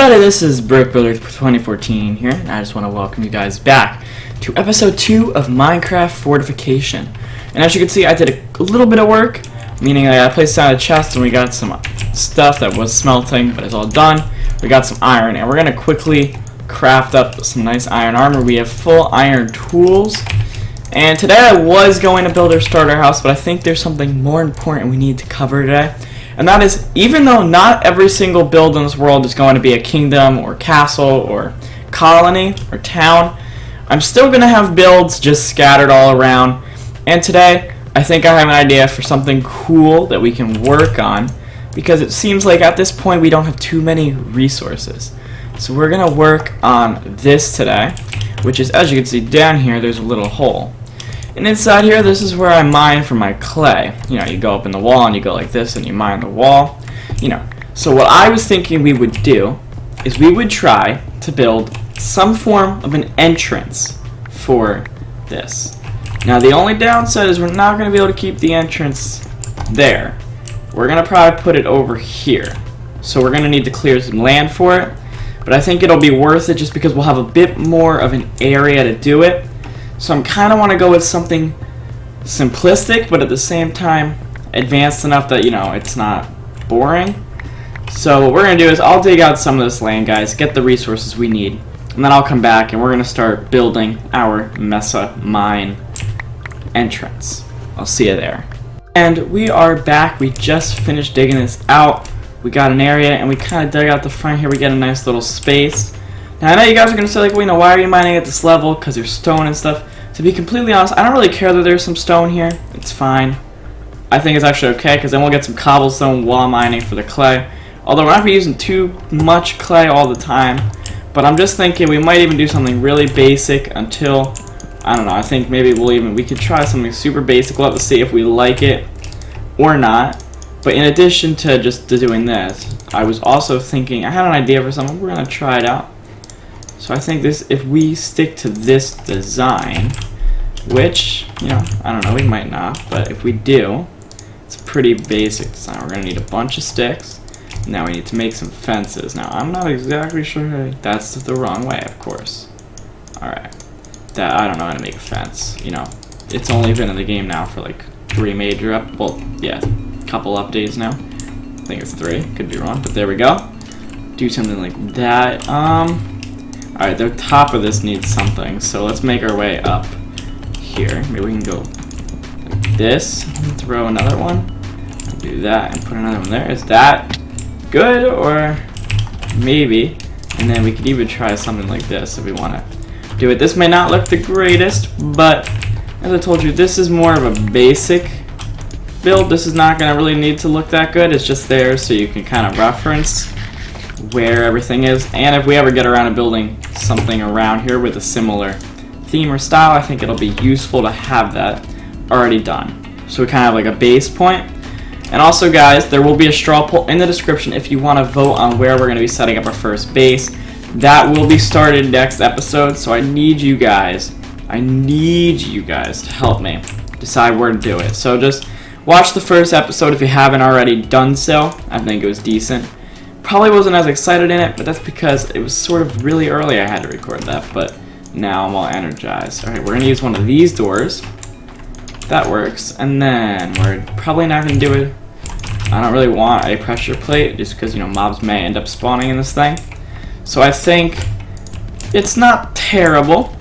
everybody, this is BrickWiz 2014 here, and I just want to welcome you guys back to episode 2 of Minecraft Fortification. And as you can see, I did a little bit of work, meaning I placed down a chest and we got some stuff that was smelting, but it's all done. We got some iron, and we're going to quickly craft up some nice iron armor. We have full iron tools. And today I was going to build our starter house, but I think there's something more important we need to cover today. And that is, even though not every single build in this world is going to be a kingdom or castle or colony or town, I'm still going to have builds just scattered all around. And today, I think I have an idea for something cool that we can work on, because it seems like at this point we don't have too many resources. So we're going to work on this today, which is, as you can see down here, there's a little hole. And inside here, this is where I mine for my clay. You know, you go up in the wall and you go like this and you mine the wall. You know, so what I was thinking we would do is we would try to build some form of an entrance for this. Now, the only downside is we're not going to be able to keep the entrance there. We're going to probably put it over here. So we're going to need to clear some land for it. But I think it'll be worth it just because we'll have a bit more of an area to do it. So I'm kind of want to go with something simplistic, but at the same time advanced enough that, you know, it's not boring. So what we're going to do is I'll dig out some of this land, guys, get the resources we need, and then I'll come back and we're going to start building our Mesa mine entrance. I'll see you there. And we are back. We just finished digging this out. We got an area and we kind of dug out the front here. We get a nice little space. Now, I know you guys are going to say, like, well, you know, why are you mining at this level? Because there's stone and stuff. To be completely honest, I don't really care that there's some stone here. It's fine. I think it's actually okay, because then we'll get some cobblestone while mining for the clay. Although we're not going to be using too much clay all the time. But I'm just thinking we might even do something really basic until, I don't know, I think maybe we could try something super basic. We'll have to see if we like it or not. But in addition to just doing this, I was also thinking, I had an idea for something. We're going to try it out. So I think this, if we stick to this design, which, you know, I don't know, we might not, but if we do, it's a pretty basic design. We're going to need a bunch of sticks. Now we need to make some fences. Now, I'm not exactly sure that's the wrong way, of course. Alright. I don't know how to make a fence, you know. It's only been in the game now for like 3 major couple updates now. I think it's 3, could be wrong, but there we go. Do something like that. Alright, the top of this needs something, so let's make our way up here. Maybe we can go like this, and throw another one, do that, and put another one there. Is that good, or maybe? And then we could even try something like this if we want to do it. This may not look the greatest, but as I told you, this is more of a basic build. This is not going to really need to look that good. It's just there so you can kind of reference where everything is, and if we ever get around to building something around here with a similar theme or style, I think it'll be useful to have that already done. So we kind of have like a base point. And also, guys, there will be a straw poll in the description if you want to vote on where we're going to be setting up our first base. That will be started next episode, so I need you guys to help me decide where to do it. So just watch the first episode if you haven't already done so. I think it was decent. Probably wasn't as excited in it, but that's because it was sort of really early I had to record that, but now I'm all energized. Alright, we're going to use one of these doors. That works. And then we're probably not going to do it. I don't really want a pressure plate, just because, you know, mobs may end up spawning in this thing. So I think it's not terrible.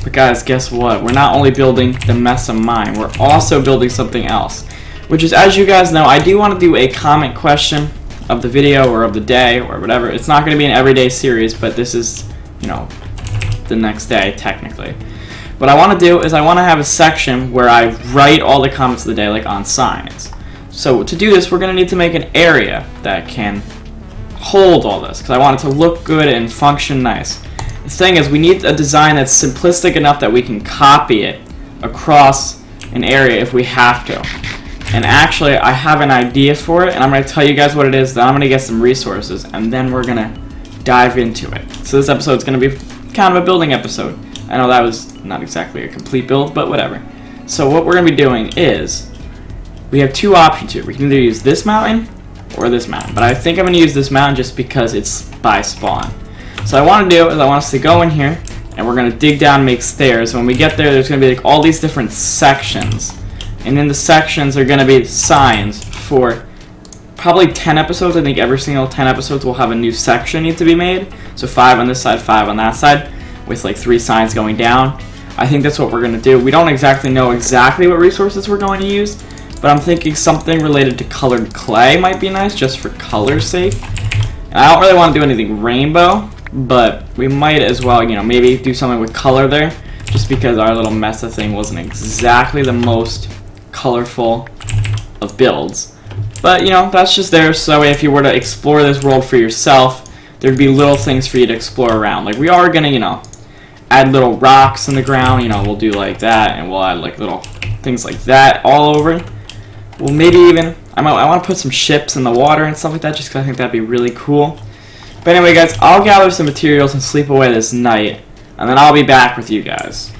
But guys, guess what? We're not only building the Mesa mine, we're also building something else. Which is, as you guys know, I do want to do a comment question of the video or of the day or whatever. It's not going to be an everyday series, but this is, you know, the next day technically. What I want to do is I want to have a section where I write all the comments of the day, like on signs. So to do this, we're going to need to make an area that can hold all this, because I want it to look good and function nice. The thing is, we need a design that's simplistic enough that we can copy it across an area if we have to. And actually, I have an idea for it, and I'm going to tell you guys what it is, then I'm going to get some resources, and then we're going to dive into it. So this episode is going to be kind of a building episode. I know that was not exactly a complete build, but whatever. So what we're going to be doing is, we have 2 options here. We can either use this mountain, or this mountain. But I think I'm going to use this mountain just because it's by spawn. So what I want to do is I want us to go in here, and we're going to dig down and make stairs. When we get there, there's going to be like all these different sections. And in the sections are going to be signs for probably 10 episodes. I think every single 10 episodes will have a new section need to be made. So 5 on this side, 5 on that side, with like 3 signs going down. I think that's what we're going to do. We don't exactly know exactly what resources we're going to use, but I'm thinking something related to colored clay might be nice, just for color's sake. And I don't really want to do anything rainbow, but we might as well, you know, maybe do something with color there, just because our little mesa thing wasn't exactly the most colorful of builds. But, you know, that's just there, so that way if you were to explore this world for yourself, there'd be little things for you to explore around. Like, we are going to, you know, add little rocks in the ground, you know, we'll do like that, and we'll add like little things like that all over. Well, maybe even, I want to put some ships in the water and stuff like that, just because I think that'd be really cool. But anyway, guys, I'll gather some materials and sleep away this night, and then I'll be back with you guys.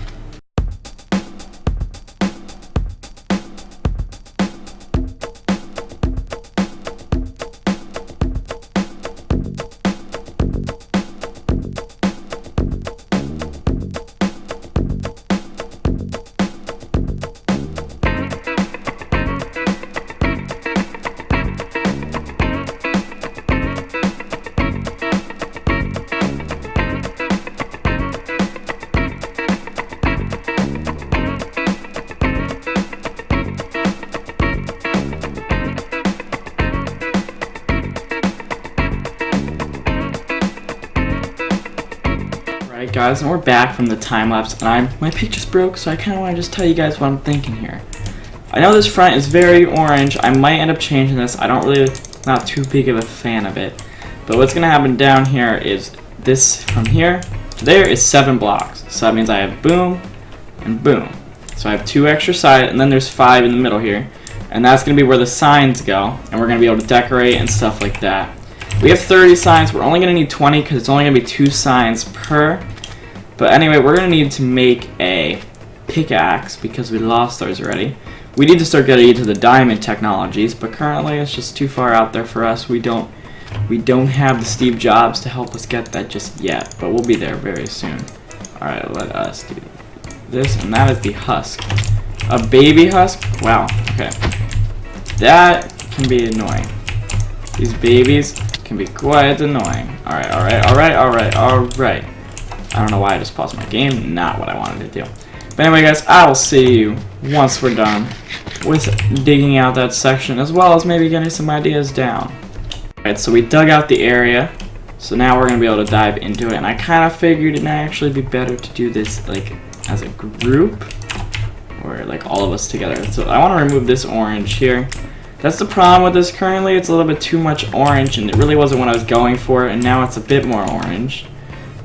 Alright guys, and we're back from the time lapse, and my pick just broke, so I kind of want to just tell you guys what I'm thinking here. I know this front is very orange. I might end up changing this. I don't really, not too big of a fan of it. But what's going to happen down here is this from here to there is 7 blocks. So that means I have boom and boom. So I have 2 extra sides, and then there's 5 in the middle here. And that's going to be where the signs go, and we're going to be able to decorate and stuff like that. We have 30 signs. We're only going to need 20 because it's only going to be 2 signs per. But anyway, we're going to need to make a pickaxe because we lost ours already. We need to start getting into the diamond technologies, but currently it's just too far out there for us. We don't have the Steve Jobs to help us get that just yet, but we'll be there very soon. Alright, let us do this, and that is the husk. A baby husk? Wow, okay. That can be annoying. These babies can be quite annoying. Alright. I don't know why I just paused my game. Not what I wanted to do. But anyway, guys, I will see you once we're done with digging out that section, as well as maybe getting some ideas down. Alright, so we dug out the area. So now we're going to be able to dive into it. And I kind of figured it might actually be better to do this like as a group, or like all of us together. So I want to remove this orange here. That's the problem with this currently. It's a little bit too much orange, and it really wasn't what I was going for, and now it's a bit more orange.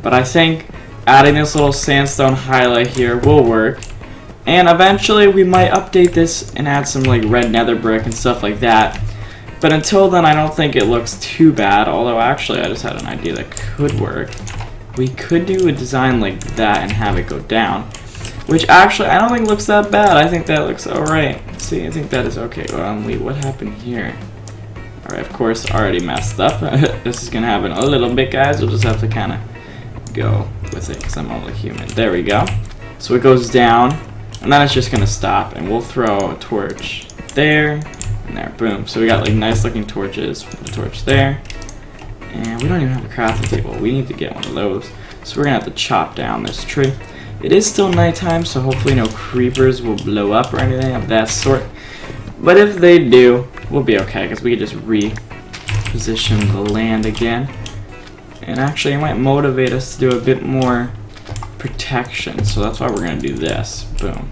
But I think adding this little sandstone highlight here will work. And eventually we might update this and add some like red nether brick and stuff like that. But until then, I don't think it looks too bad. Although actually I just had an idea that could work. We could do a design like that and have it go down. Which actually I don't think looks that bad. I think that looks alright. See, I think that is okay. Wait, what happened here? Alright, of course, already messed up. This is gonna happen a little bit, guys. We'll just have to kind of go with it because I'm only human. There we go. So it goes down, and then it's just gonna stop, and we'll throw a torch there and there. Boom. So we got like nice looking torches. Put a torch there, and we don't even have a crafting table. We need to get one of those. So we're gonna have to chop down this tree. It is still nighttime, so hopefully no creepers will blow up or anything of that sort. But if they do, we'll be okay because we can just reposition the land again. And actually, it might motivate us to do a bit more protection. So that's why we're going to do this. Boom.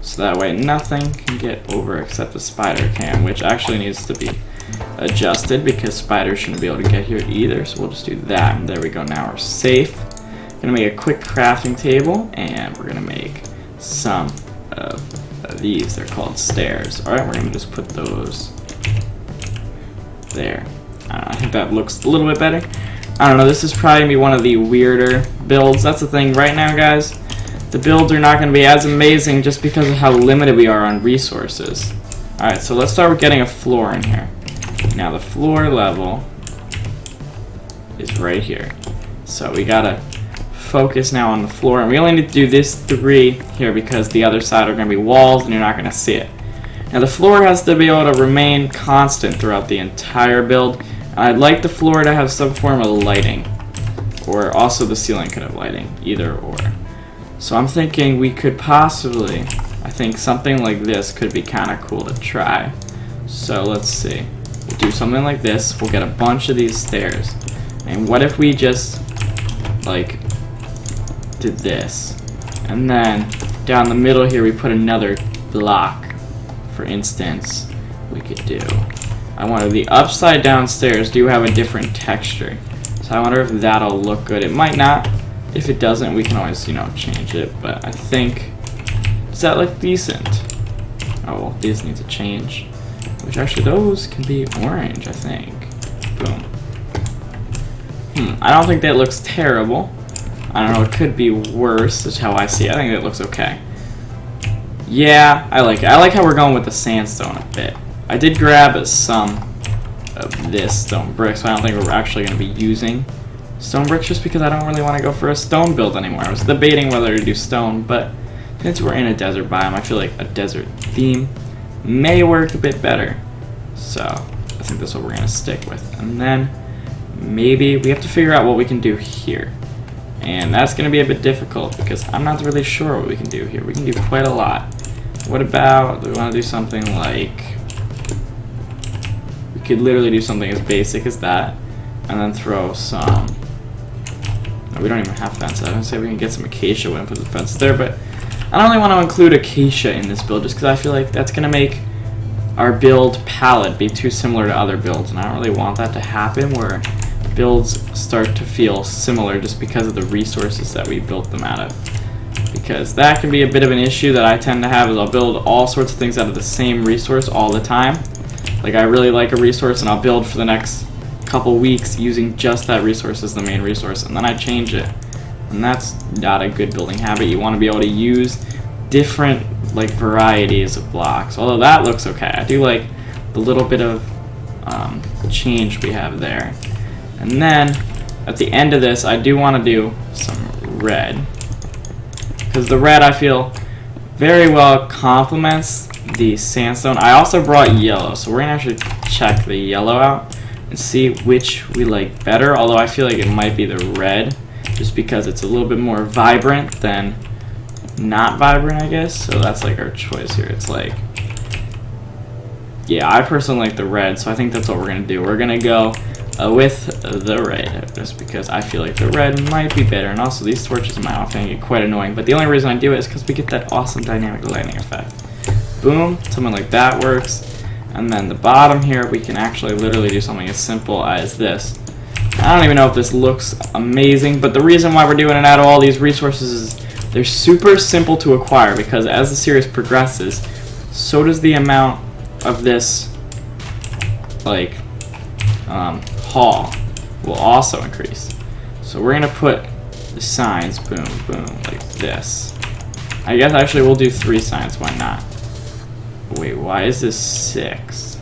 So that way nothing can get over except the spider can, which actually needs to be adjusted because spiders shouldn't be able to get here either. So we'll just do that. And there we go. Now we're safe. Going to make a quick crafting table. And we're going to make some of these. They're called stairs. Alright, we're going to just put those there. I think that looks a little bit better. I don't know, this is probably going to be one of the weirder builds. That's the thing right now, guys. The builds are not going to be as amazing just because of how limited we are on resources. Alright, so let's start with getting a floor in here. Now the floor level is right here. So we gotta focus now on the floor, and we only need to do this 3 here because the other side are gonna be walls and you're not gonna see it. Now the floor has to be able to remain constant throughout the entire build. I'd like the floor to have some form of lighting, or also the ceiling could have lighting, either or. So I'm thinking we could possibly, I think something like this could be kind of cool to try. So let's see. We'll do something like this. We'll get a bunch of these stairs. And what if we just, like, did this? And then down the middle here we put another block. For instance, we could do, I wonder, the upside down stairs do have a different texture. So I wonder if that'll look good. It might not. If it doesn't, we can always, you know, change it. But I think, does that look decent? Oh, well, these need to change. Which actually, those can be orange, I think. Boom. I don't think that looks terrible. I don't know, it could be worse, is how I see it. I think that looks okay. Yeah, I like it. I like how we're going with the sandstone a bit. I did grab some of this stone brick, so I don't think we're actually going to be using stone bricks just because I don't really want to go for a stone build anymore. I was debating whether to do stone, but since we're in a desert biome, I feel like a desert theme may work a bit better. So I think that's what we're going to stick with. And then maybe we have to figure out what we can do here. And that's going to be a bit difficult because I'm not really sure what we can do here. We can do quite a lot. What about, do we want to do something like, we could literally do something as basic as that and then throw some, no, we don't even have fences. I was going to say we can get some acacia wood and put the fences there, but I don't really want to include acacia in this build just because I feel like that's going to make our build palette be too similar to other builds, and I don't really want that to happen where builds start to feel similar just because of the resources that we built them out of. Because that can be a bit of an issue that I tend to have, is I'll build all sorts of things out of the same resource all the time. Like I really like a resource and I'll build for the next couple weeks using just that resource as the main resource, and then I change it. And that's not a good building habit. You want to be able to use different like varieties of blocks. Although that looks okay. I do like the little bit of change we have there. And then at the end of this, I do want to do some red, because the red I feel very well complements the sandstone. I also brought yellow, so we're gonna actually check the yellow out and see which we like better. Although I feel like it might be the red, just because it's a little bit more vibrant than not vibrant, I guess. So that's like our choice here. It's like, yeah, I personally like the red, so I think that's what we're gonna do. We're gonna go with the red, just because I feel like the red might be better. And also these torches in my often get quite annoying, but the only reason I do it is because we get that awesome dynamic lighting effect. Boom, something like that works. And then the bottom here, we can actually literally do something as simple as this. I don't even know if this looks amazing, but the reason why we're doing it out of all these resources is they're super simple to acquire, because as the series progresses, so does the amount of this like haul will also increase. So we're gonna put the signs, boom, boom, like this. I guess actually we'll do 3 signs, why not? Wait, why is this 6?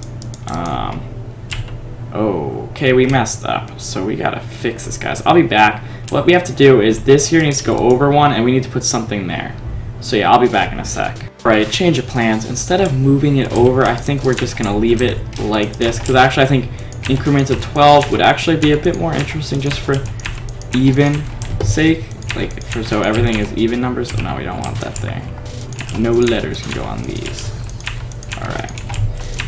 Okay, we messed up, so we gotta fix this, guys. I'll be back. What we have to do is this here needs to go over 1, and we need to put something there. So yeah, I'll be back in a sec. Right, change of plans. Instead of moving it over, I think we're just gonna leave it like this, because actually I think increments of 12 would actually be a bit more interesting just for even sake. Like, so everything is even numbers. Oh, no, we don't want that there. No letters can go on these. Alright.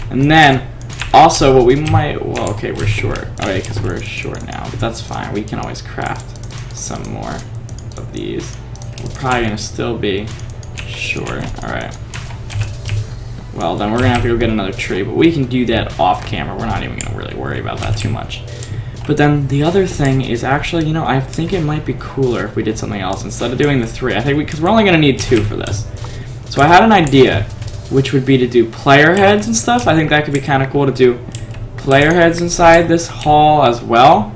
And then, also what we might, well, okay, we're short. Alright, because we're short now, but that's fine. We can always craft some more of these. We're probably going to still be short. Alright. Well, then we're going to have to go get another tree, but we can do that off camera. We're not even going to really worry about that too much. But then the other thing is actually, you know, I think it might be cooler if we did something else instead of doing the 3. I think because we're only going to need 2 for this. So I had an idea, which would be to do player heads and stuff. I think that could be kind of cool to do player heads inside this hall as well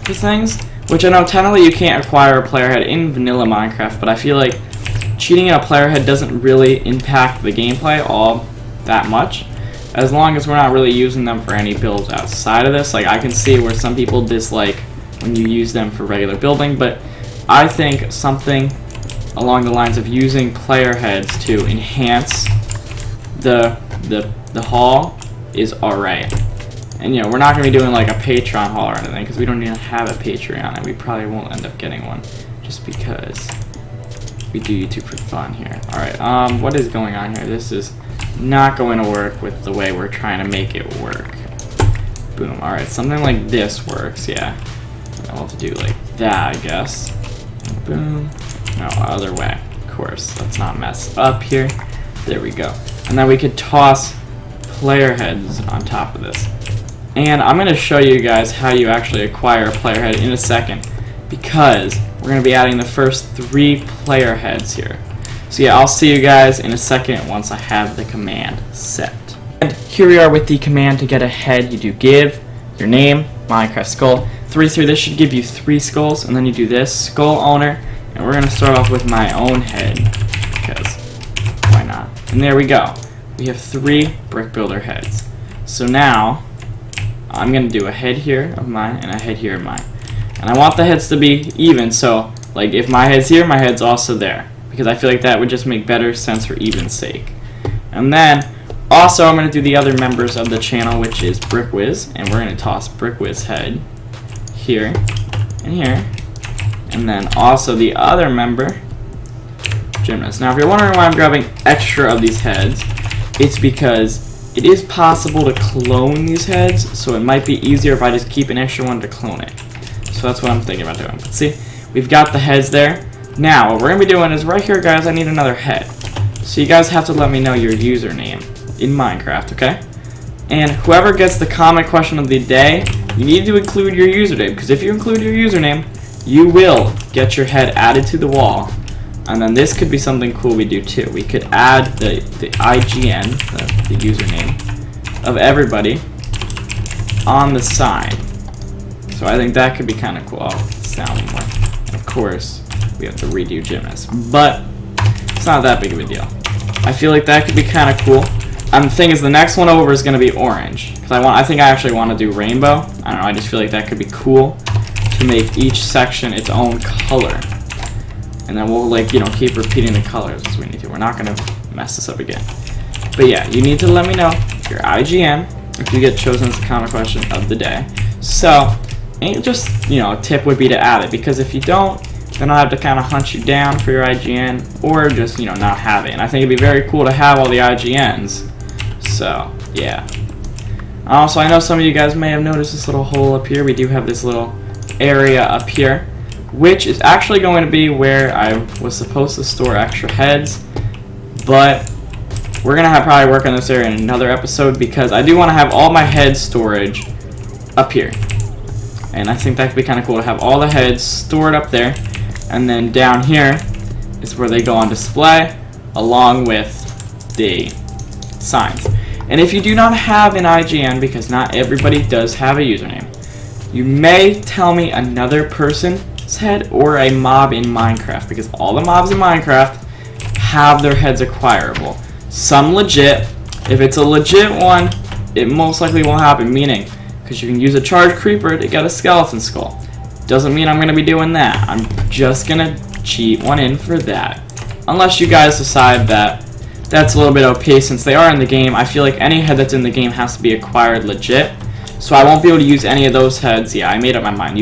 for things. Which I know technically you can't acquire a player head in vanilla Minecraft, but I feel like cheating in a player head doesn't really impact the gameplay all that much. as long as we're not really using them for any builds outside of this. Like, I can see where some people dislike when you use them for regular building, but I think something along the lines of using player heads to enhance the haul is alright. And, you know, we're not going to be doing like a Patreon haul or anything, because we don't even have a Patreon, and we probably won't end up getting one, just because we do YouTube for fun here. Alright, what is going on here? This is not going to work with the way we're trying to make it work. Boom. Alright, something like this works, yeah. I'll have to do like that, I guess. Boom. No, other way. Of course, let's not mess up here. There we go. And then we could toss player heads on top of this. And I'm going to show you guys how you actually acquire a player head in a second, because we're going to be adding the first 3 player heads here. So yeah, I'll see you guys in a second once I have the command set. And here we are with the command to get a head. You do give your name, Minecraft skull, 3 through. This should give you 3 skulls, and then you do this, skull owner, and we're going to start off with my own head, because why not? And there we go. We have 3 brick builder heads. So now I'm going to do a head here of mine and a head here of mine. And I want the heads to be even, so like if my head's here, my head's also there, because I feel like that would just make better sense for even's sake. And then also I'm going to do the other members of the channel, which is BrickWiz, and we're going to toss BrickWiz head here and here. And then also the other member, Gymnast. Now if you're wondering why I'm grabbing extra of these heads, it's because it is possible to clone these heads, so it might be easier if I just keep an extra one to clone it. So that's what I'm thinking about doing. But see, we've got the heads there. Now what we're going to be doing is right here, guys, I need another head. So you guys have to let me know your username in Minecraft, okay? And whoever gets the comment question of the day, you need to include your username, because if you include your username, you will get your head added to the wall. And then this could be something cool we do too. We could add the IGN, the username, of everybody on the side. So I think that could be kind of cool. I'll sound more. Of course, we have to redo Gymnast, but it's not that big of a deal. I feel like that could be kind of cool. The thing is, the next one over is going to be orange, because I think I actually want to do rainbow. I don't know. I just feel like that could be cool to make each section its own color. And then we'll, like, you know, keep repeating the colors as we need to. We're not going to mess this up again. But yeah, you need to let me know your IGN if you get chosen as the comment question of the day. So, and just, you know, a tip would be to add it, because if you don't, then I'll have to kind of hunt you down for your IGN, or just, you know, not have it. And I think it'd be very cool to have all the IGNs. So, yeah. Also, I know some of you guys may have noticed this little hole up here. We do have this little area up here, which is actually going to be where I was supposed to store extra heads, but we're going to probably work on this area in another episode, because I do want to have all my head storage up here. And I think that could be kind of cool to have all the heads stored up there, and then down here is where they go on display, along with the signs. And if you do not have an IGN, because not everybody does have a username, you may tell me another person's head or a mob in Minecraft, because all the mobs in Minecraft have their heads acquirable. Some legit. If it's a legit one, it most likely won't happen, meaning, because you can use a charged creeper to get a skeleton skull. Doesn't mean I'm going to be doing that. I'm just going to cheat one in for that. Unless you guys decide that that's a little bit OP, since they are in the game. I feel like any head that's in the game has to be acquired legit. So I won't be able to use any of those heads. Yeah, I made up my mind.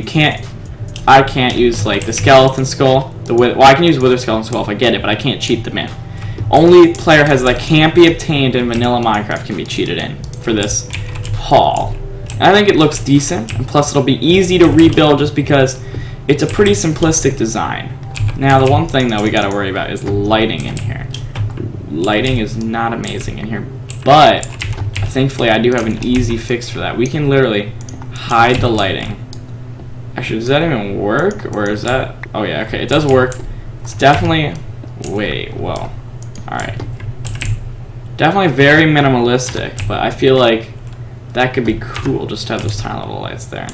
I can't use like the skeleton skull. Well, I can use wither skeleton skull if I get it, but I can't cheat them in. Only player heads that can't be obtained in vanilla Minecraft can be cheated in for this haul. And I think it looks decent, and plus it'll be easy to rebuild just because it's a pretty simplistic design. Now the one thing that we got to worry about is lighting in here. Lighting is not amazing in here, but thankfully I do have an easy fix for that. We can literally hide the lighting. Actually, does that even work, or is that... Oh yeah, okay, it does work. It's definitely... Wait, whoa. Alright. Definitely very minimalistic, but I feel like that could be cool just to have those tiny little lights there.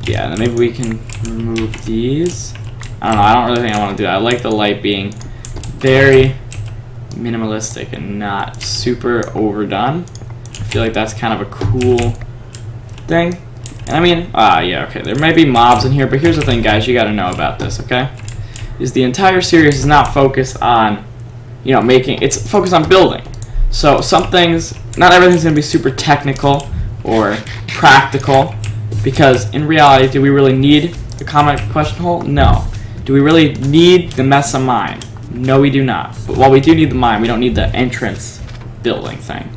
Yeah, then maybe we can remove these. I don't know, I don't really think I want to do that. I like the light being very minimalistic and not super overdone. I feel like that's kind of a cool thing. And I mean, yeah, okay, there may be mobs in here, but here's the thing, guys, you gotta know about this, okay? Is the entire series is not focused on, you know, it's focused on building. So some things, not everything's gonna be super technical or practical, because in reality, do we really need the comment question hole? No. Do we really need the mess of mine? No, we do not. But while we do need the mine, we don't need the entrance building thing.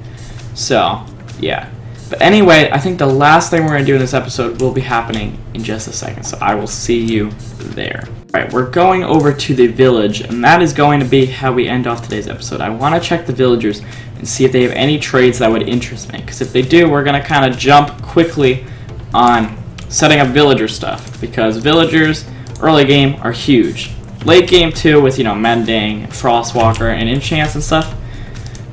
So, yeah. But anyway, I think the last thing we're going to do in this episode will be happening in just a second. So I will see you there. Alright, we're going over to the village, and that is going to be how we end off today's episode. I want to check the villagers and see if they have any trades that would interest me. Because if they do, we're going to kind of jump quickly on setting up villager stuff. Because villagers, early game, are huge. Late game too, with, you know, mending, frostwalker, and enchants and stuff.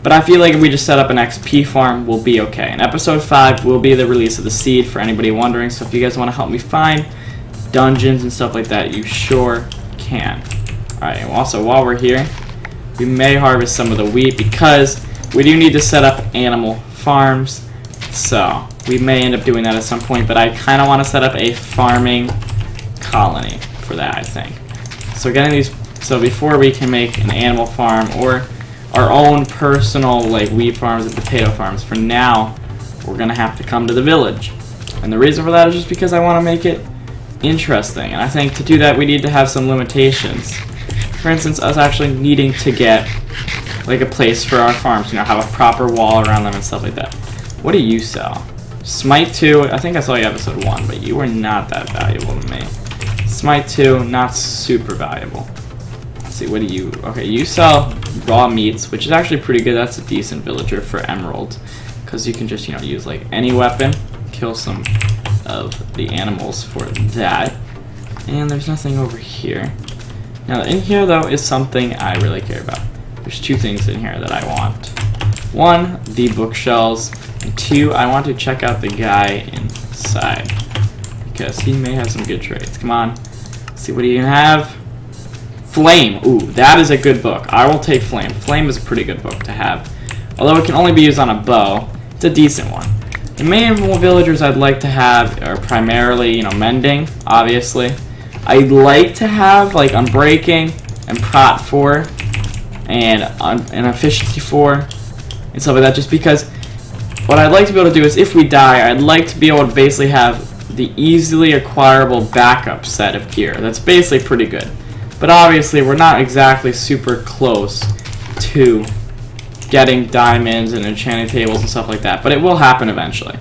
But I feel like if we just set up an XP farm, we'll be okay. And episode 5 will be the release of the seed for anybody wondering. So if you guys want to help me find dungeons and stuff like that, you sure can. Alright, and also while we're here, we may harvest some of the wheat because we do need to set up animal farms. So we may end up doing that at some point, but I kind of want to set up a farming colony for that, I think. So getting these, so before we can make an animal farm or our own personal like wheat farms and potato farms, for now we're gonna have to come to the village. And the reason for that is just because I want to make it interesting, and I think to do that we need to have some limitations. For instance, us actually needing to get like a place for our farms, you know, have a proper wall around them and stuff like that. What do you sell? Smite 2, I think I saw you episode 1, but you were not that valuable to me. Smite 2, not super valuable. Let's see, what do you... Okay, you sell raw meats, which is actually pretty good. That's a decent villager for emeralds, because you can just, you know, use like any weapon, kill some of the animals for that. And there's nothing over here. Now, in here, though, is something I really care about. There's 2 things in here that I want. 1, the bookshelves, and 2, I want to check out the guy inside, because he may have some good trades. Come on. Let's see what he can have. Flame. Ooh, that is a good book. I will take Flame. Flame is a pretty good book to have. Although it can only be used on a bow, it's a decent one. The main villagers I'd like to have are primarily, you know, mending, obviously. I'd like to have, like, unbreaking and prot 4 and efficiency 4 and stuff like that, just because what I'd like to be able to do is, if we die, I'd like to be able to basically have the easily acquirable backup set of gear. That's basically pretty good. But obviously, we're not exactly super close to getting diamonds and enchanting tables and stuff like that, but it will happen eventually.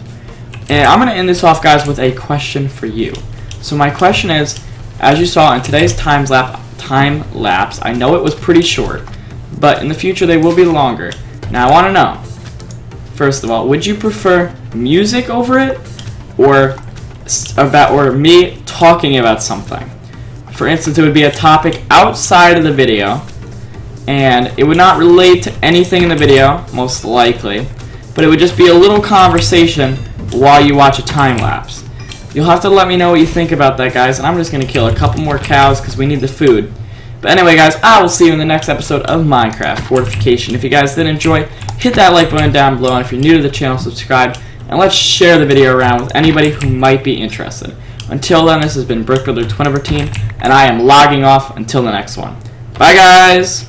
And I'm going to end this off, guys, with a question for you. So my question is, as you saw in today's time lapse, I know it was pretty short, but in the future they will be longer. Now I want to know, first of all, would you prefer music over it, or me talking about something? For instance, it would be a topic outside of the video, and it would not relate to anything in the video, most likely, but it would just be a little conversation while you watch a time lapse. You'll have to let me know what you think about that, guys, and I'm just going to kill a couple more cows because we need the food. But anyway, guys, I will see you in the next episode of Minecraft Fortification. If you guys did enjoy, hit that like button down below, and if you're new to the channel, subscribe, and let's share the video around with anybody who might be interested. Until then, this has been BrickWiz Twin team, and I am logging off until the next one. Bye, guys!